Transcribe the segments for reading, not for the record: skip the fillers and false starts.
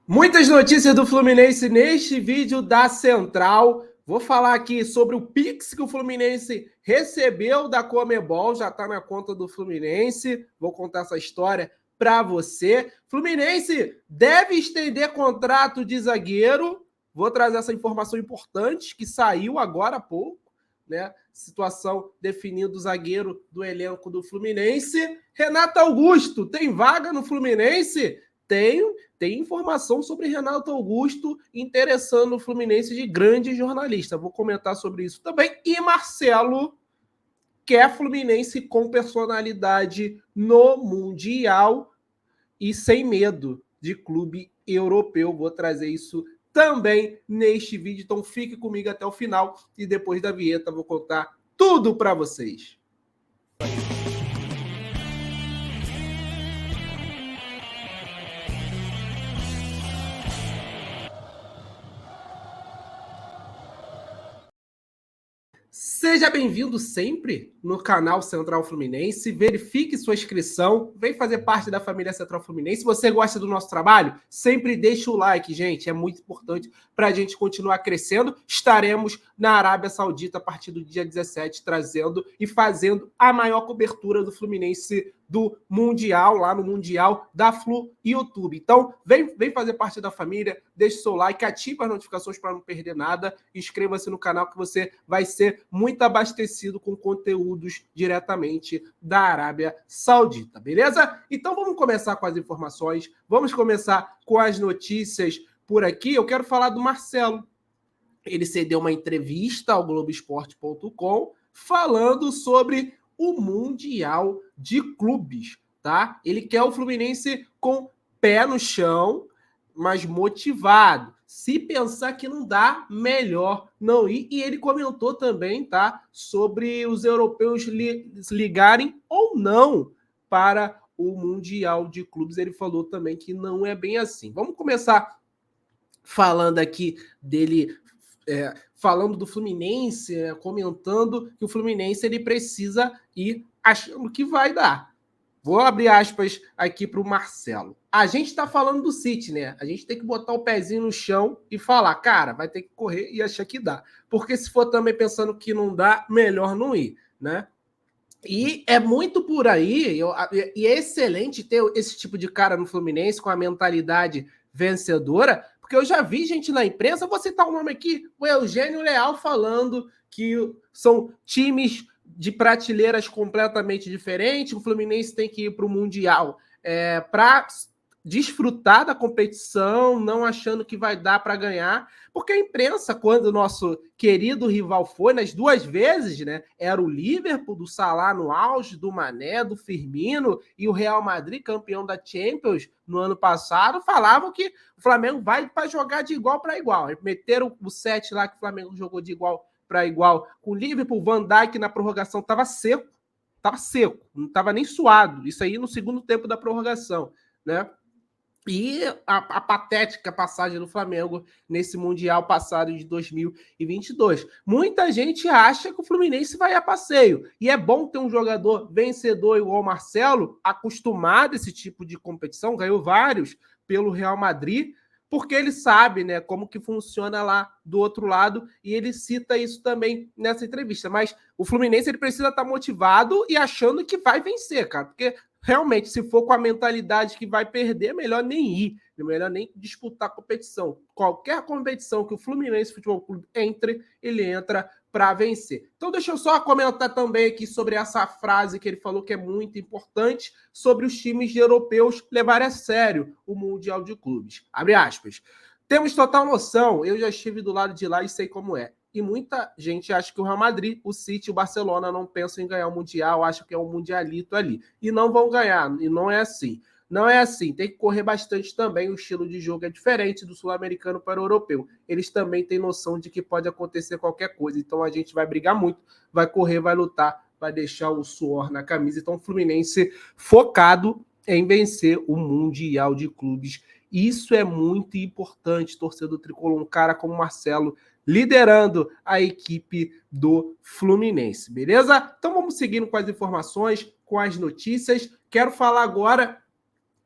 Muitas notícias do Fluminense neste vídeo da Central. Vou falar aqui sobre o Pix que o Fluminense recebeu da Conmebol, já está na conta do Fluminense. Vou contar essa história para você. Fluminense deve estender contrato de zagueiro. Vou trazer essa informação importante que saiu agora há pouco, né? Situação definindo o zagueiro do elenco do Fluminense. Renato Augusto, tem vaga no Fluminense? Tem informação sobre Renato Augusto interessando o Fluminense de grande jornalista. Vou comentar sobre isso também. E Marcelo quer Fluminense com personalidade no Mundial e sem medo de clube europeu. Vou trazer isso também neste vídeo. Então fique comigo até o final e depois da vinheta vou contar tudo para vocês. Seja bem-vindo sempre no canal Central Fluminense. Verifique sua inscrição. Vem fazer parte da família Central Fluminense. Se você gosta do nosso trabalho, sempre deixa o like, gente. É muito importante para a gente continuar crescendo. Estaremos na Arábia Saudita a partir do dia 17, trazendo e fazendo a maior cobertura do Fluminense do Mundial, lá no Mundial da Flu YouTube. Então, vem fazer parte da família, deixe seu like, ative as notificações para não perder nada, inscreva-se no canal que você vai ser muito abastecido com conteúdos diretamente da Arábia Saudita, beleza? Então vamos começar com as informações, vamos começar com as notícias por aqui. Eu quero falar do Marcelo. Ele cedeu uma entrevista ao Globoesporte.com falando sobre o Mundial de Clubes, tá? Ele quer o Fluminense com pé no chão, mas motivado. Se pensar que não dá, melhor não ir. E ele comentou também, tá? Sobre os europeus ligarem ou não para o Mundial de Clubes. Ele falou também que não é bem assim. Vamos começar falando aqui dele, falando do Fluminense, comentando que o Fluminense ele precisa ir achando que vai dar. Vou abrir aspas aqui para o Marcelo. A gente está falando do City, né? A gente tem que botar o pezinho no chão e falar, cara, vai ter que correr e achar que dá. Porque se for também pensando que não dá, melhor não ir, né? E é muito por aí, e é excelente ter esse tipo de cara no Fluminense com a mentalidade vencedora, porque eu já vi gente na imprensa, vou citar um nome aqui, o Eugênio Leal falando que são times de prateleiras completamente diferentes, o Fluminense tem que ir para o Mundial para desfrutar da competição, não achando que vai dar para ganhar, porque a imprensa, quando o nosso querido rival foi, nas duas vezes, né, era o Liverpool, do Salah no auge, do Mané, do Firmino, e o Real Madrid, campeão da Champions no ano passado, falavam que o Flamengo vai para jogar de igual para igual. Meteram o 7 lá que o Flamengo jogou de igual para igual com o Liverpool. Van Dijk na prorrogação estava seco, não estava nem suado. Isso aí no segundo tempo da prorrogação, né? E a patética passagem do Flamengo nesse Mundial passado de 2022. Muita gente acha que o Fluminense vai a passeio. E é bom ter um jogador vencedor igual o Marcelo, acostumado a esse tipo de competição, ganhou vários pelo Real Madrid, porque ele sabe, né, como que funciona lá do outro lado, e ele cita isso também nessa entrevista. Mas o Fluminense ele precisa estar motivado e achando que vai vencer, cara, porque realmente, se for com a mentalidade que vai perder, é melhor nem ir, é melhor nem disputar a competição. Qualquer competição que o Fluminense Futebol Clube entre, ele entra para vencer. Então, deixa eu só comentar também aqui sobre essa frase que ele falou que é muito importante, sobre os times europeus levarem a sério o Mundial de Clubes. Abre aspas. Temos total noção, eu já estive do lado de lá e sei como é. E muita gente acha que o Real Madrid, o City e o Barcelona não pensam em ganhar o Mundial, acham que é um mundialito ali. E não vão ganhar, e não é assim. Não é assim, tem que correr bastante também, o estilo de jogo é diferente do sul-americano para o europeu. Eles também têm noção de que pode acontecer qualquer coisa, então a gente vai brigar muito, vai correr, vai lutar, vai deixar o suor na camisa. Então o Fluminense focado em vencer o Mundial de Clubes. Isso é muito importante, torcedor tricolor, um cara como o Marcelo liderando a equipe do Fluminense, beleza? Então vamos seguindo com as informações, com as notícias. Quero falar agora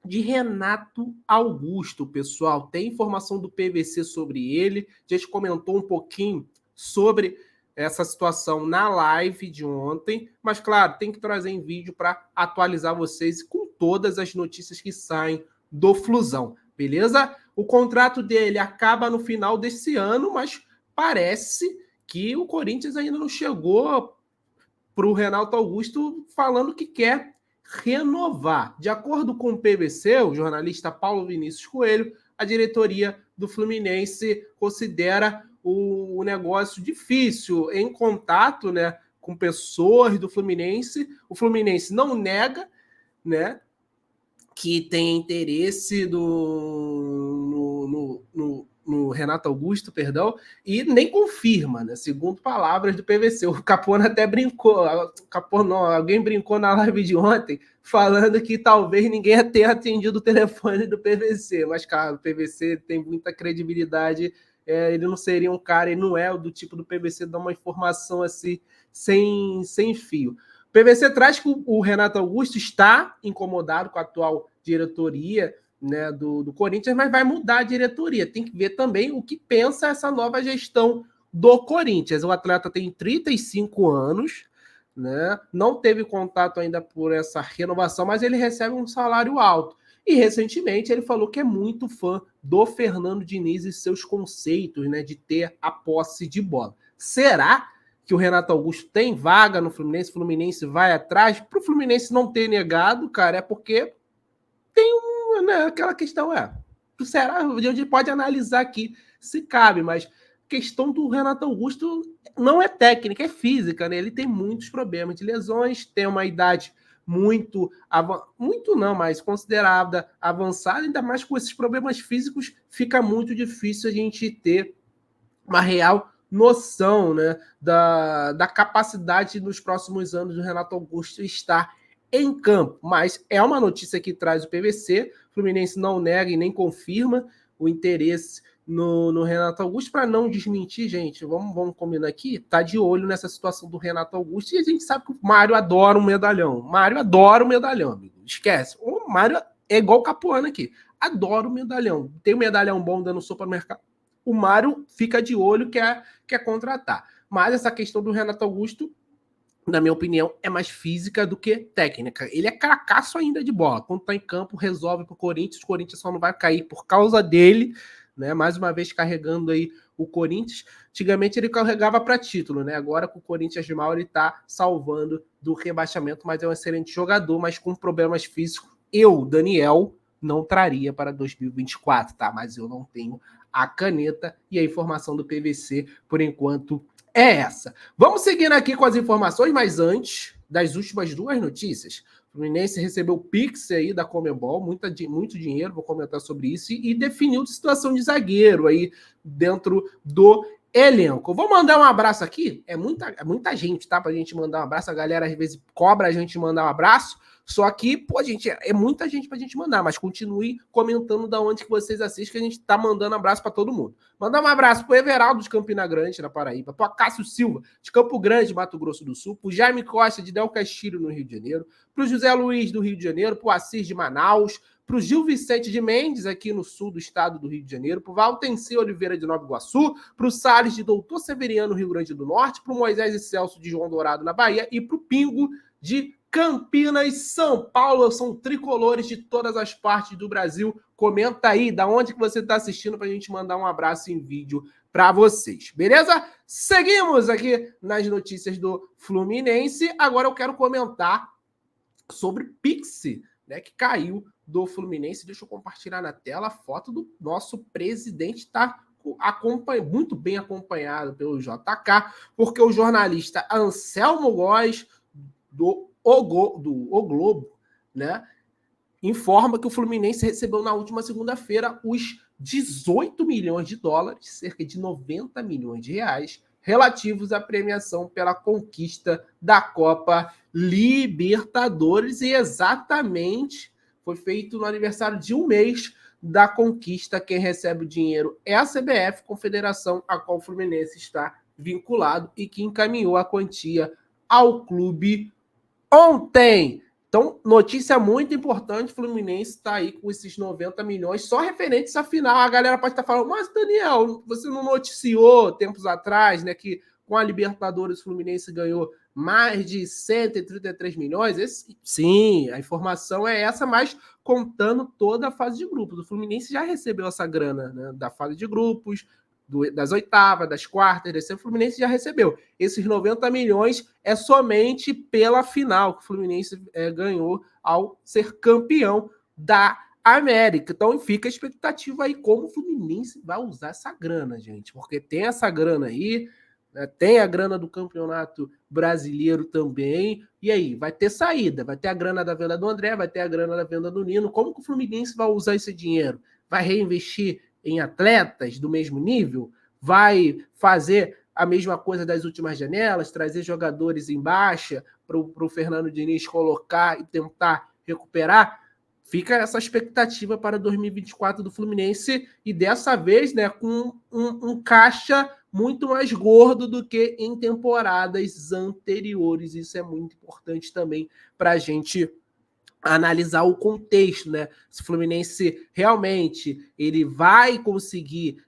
de Renato Augusto, pessoal. Tem informação do PVC sobre ele. A gente comentou um pouquinho sobre essa situação na live de ontem, mas claro, tem que trazer em vídeo para atualizar vocês com todas as notícias que saem do Flusão, beleza? O contrato dele acaba no final desse ano, mas parece que o Corinthians ainda não chegou para o Renato Augusto falando que quer renovar. De acordo com o PVC, o jornalista Paulo Vinícius Coelho, a diretoria do Fluminense considera o negócio difícil em contato, né, com pessoas do Fluminense. O Fluminense não nega, né, que tem interesse no Renato Augusto, perdão, e nem confirma, né? Segundo palavras do PVC. O Capone até brincou, alguém brincou na live de ontem, falando que talvez ninguém tenha atendido o telefone do PVC, mas, cara, o PVC tem muita credibilidade, ele não seria um cara, ele não é do tipo do PVC dar uma informação assim, sem fio. O PVC traz que o Renato Augusto está incomodado com a atual diretoria, né, do Corinthians, mas vai mudar a diretoria. Tem que ver também o que pensa essa nova gestão do Corinthians. O atleta tem 35 anos, né, não teve contato ainda por essa renovação, mas ele recebe um salário alto. E recentemente ele falou que é muito fã do Fernando Diniz e seus conceitos, né, de ter a posse de bola. Será que o Renato Augusto tem vaga no Fluminense? O Fluminense vai atrás? Para o Fluminense não ter negado, cara, é porque tem né, aquela questão, será? A gente pode analisar aqui se cabe, mas a questão do Renato Augusto não é técnica, é física, né? Ele tem muitos problemas de lesões, tem uma idade muito não, mas considerada avançada, ainda mais com esses problemas físicos, fica muito difícil a gente ter uma real noção, né, da capacidade nos próximos anos do Renato Augusto estar em campo. Mas é uma notícia que traz o PVC, o Fluminense não nega e nem confirma o interesse no Renato Augusto. Para não desmentir, gente, vamos combinar aqui, tá de olho nessa situação do Renato Augusto, e a gente sabe que o Mário adora um medalhão. O Mário adora um medalhão, amigo. Esquece. O Mário é igual o Capuano aqui. Adora o medalhão. Tem um medalhão bom dando sopa no mercado. O Mário fica de olho, quer contratar. Mas essa questão do Renato Augusto, na minha opinião, é mais física do que técnica. Ele é cracaço ainda de bola. Quando tá em campo, resolve pro Corinthians. O Corinthians só não vai cair por causa dele, né? Mais uma vez carregando aí o Corinthians. Antigamente ele carregava para título, né? Agora com o Corinthians de mal ele tá salvando do rebaixamento, mas é um excelente jogador, mas com problemas físicos. Eu, Daniel, não traria para 2024, tá? Mas eu não tenho a caneta e a informação do PVC, por enquanto, é essa. Vamos seguindo aqui com as informações, mas antes das últimas duas notícias. O Fluminense recebeu o Pix aí da Conmebol, muito dinheiro, vou comentar sobre isso, e definiu situação de zagueiro aí dentro do elenco. Vou mandar um abraço aqui, é muita gente, tá? Pra gente mandar um abraço, a galera às vezes cobra a gente mandar um abraço, só que, pô, gente, é muita gente pra gente mandar, mas continue comentando da onde que vocês assistem, que a gente tá mandando abraço pra todo mundo. Mandar um abraço pro Everaldo de Campina Grande, na Paraíba, pro Acácio Silva de Campo Grande, Mato Grosso do Sul, pro Jaime Costa de Del Castilho, no Rio de Janeiro, pro José Luiz do Rio de Janeiro, pro Assis de Manaus, pro Gil Vicente de Mendes, aqui no sul do estado do Rio de Janeiro, pro Valtenci Oliveira de Nova Iguaçu, pro Salles de Doutor Severiano, Rio Grande do Norte, pro Moisés e Celso de João Dourado, na Bahia, e pro Pingo de Campinas, São Paulo. São tricolores de todas as partes do Brasil. Comenta aí da onde que você está assistindo para a gente mandar um abraço em vídeo para vocês, beleza? Seguimos aqui nas notícias do Fluminense. Agora eu quero comentar sobre Pix, né, que caiu do Fluminense. Deixa eu compartilhar na tela a foto do nosso presidente, tá muito bem acompanhado pelo JK, porque o jornalista Anselmo Góes do O Globo, né, informa que o Fluminense recebeu na última segunda-feira os 18 milhões de dólares, cerca de 90 milhões de reais, relativos à premiação pela conquista da Copa Libertadores, e exatamente foi feito no aniversário de um mês da conquista. Quem recebe o dinheiro é a CBF, confederação a qual o Fluminense está vinculado, e que encaminhou a quantia ao clube ontem. Então, notícia muito importante, o Fluminense está aí com esses 90 milhões, só referentes à final. A galera pode estar falando, mas Daniel, você não noticiou tempos atrás, né, que com a Libertadores o Fluminense ganhou mais de 133 milhões? Sim, a informação é essa, mas contando toda a fase de grupos. O Fluminense já recebeu essa grana, né, da fase de grupos, das oitavas, das quartas, desse, o Fluminense já recebeu. Esses 90 milhões é somente pela final que o Fluminense ganhou ao ser campeão da América. Então fica a expectativa aí como o Fluminense vai usar essa grana, gente, porque tem essa grana aí, né, tem a grana do Campeonato Brasileiro também, e aí, vai ter saída, vai ter a grana da venda do André, vai ter a grana da venda do Nino. Como que o Fluminense vai usar esse dinheiro? Vai reinvestir em atletas do mesmo nível? Vai fazer a mesma coisa das últimas janelas, trazer jogadores em baixa para o Fernando Diniz colocar e tentar recuperar? Fica essa expectativa para 2024 do Fluminense e dessa vez, né, com um caixa muito mais gordo do que em temporadas anteriores. Isso é muito importante também para a gente analisar o contexto, né? Se o Fluminense realmente ele vai conseguir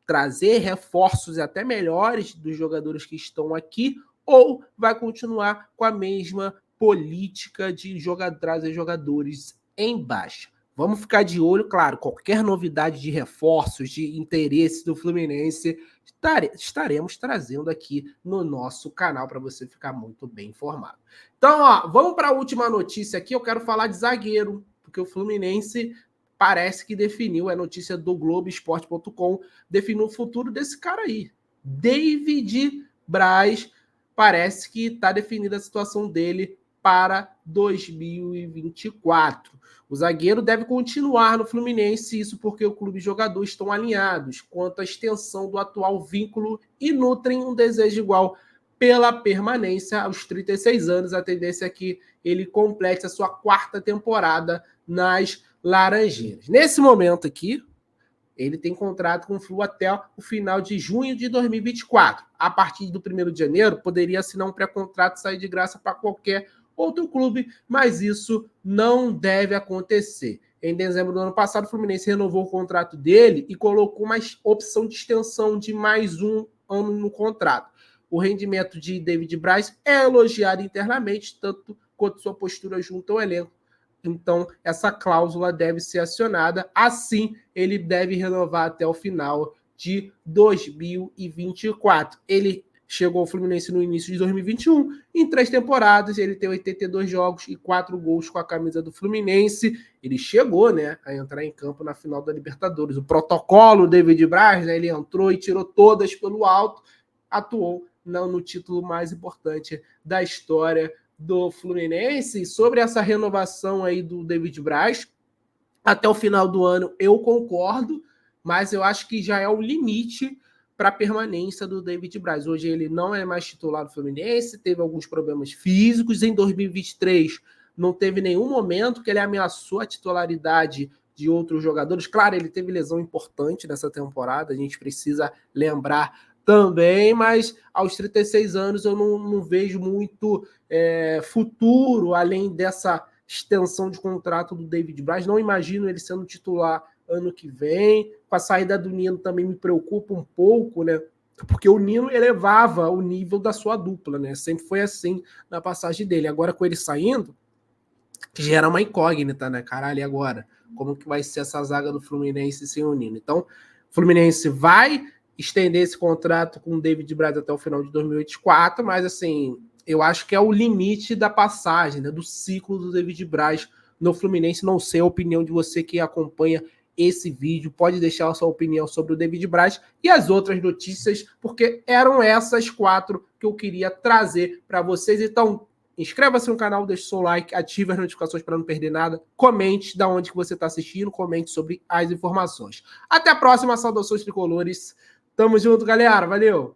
trazer reforços até melhores dos jogadores que estão aqui, ou vai continuar com a mesma política de trazer jogadores em baixa. Vamos ficar de olho, claro, qualquer novidade de reforços, de interesse do Fluminense, estaremos trazendo aqui no nosso canal para você ficar muito bem informado. Então, ó, vamos para a última notícia aqui. Eu quero falar de zagueiro, porque o Fluminense parece que definiu, é notícia do Globoesporte.com, definiu o futuro desse cara aí. David Braz, parece que está definida a situação dele para 2024. O zagueiro deve continuar no Fluminense, isso porque o clube e jogador estão alinhados quanto à extensão do atual vínculo e nutrem um desejo igual pela permanência aos 36 anos. A tendência é que ele complete a sua 4ª temporada nas Laranjeiras. Nesse momento aqui, ele tem contrato com o Flu até o final de junho de 2024. A partir do 1º de janeiro, poderia assinar um pré-contrato e sair de graça para qualquer outro clube, mas isso não deve acontecer. Em dezembro do ano passado, o Fluminense renovou o contrato dele e colocou uma opção de extensão de mais um ano no contrato. O rendimento de David Braz é elogiado internamente, tanto quanto sua postura junto ao elenco. Então, essa cláusula deve ser acionada. Assim, ele deve renovar até o final de 2024. Ele chegou ao Fluminense no início de 2021. Em 3 temporadas, ele tem 82 jogos e 4 gols com a camisa do Fluminense. Ele chegou, né, a entrar em campo na final da Libertadores. O protocolo David Braz, né, ele entrou e tirou todas pelo alto. Atuou no título mais importante da história do Fluminense. Sobre essa renovação aí do David Braz, até o final do ano eu concordo, mas eu acho que já é o limite para a permanência do David Braz. Hoje ele não é mais titular do Fluminense, teve alguns problemas físicos. Em 2023 não teve nenhum momento que ele ameaçou a titularidade de outros jogadores. Claro, ele teve lesão importante nessa temporada, a gente precisa lembrar também, mas aos 36 anos eu não vejo muito futuro, além dessa extensão de contrato do David Braz. Não imagino ele sendo titular ano que vem. Com a saída do Nino também me preocupa um pouco, né? Porque o Nino elevava o nível da sua dupla, né? Sempre foi assim na passagem dele. Agora, com ele saindo, gera uma incógnita, né? Caralho, e agora? Como que vai ser essa zaga do Fluminense sem o Nino? Então, o Fluminense vai estender esse contrato com o David Braz até o final de 2024, mas assim, eu acho que é o limite da passagem, né, do ciclo do David Braz no Fluminense. Não sei a opinião de você que acompanha esse vídeo, pode deixar a sua opinião sobre o David Braz e as outras notícias, porque eram essas 4 que eu queria trazer para vocês. Então, inscreva-se no canal, deixe seu like, ative as notificações para não perder nada, comente de onde que você está assistindo, comente sobre as informações. Até a próxima, saudações tricolores. Tamo junto, galera. Valeu!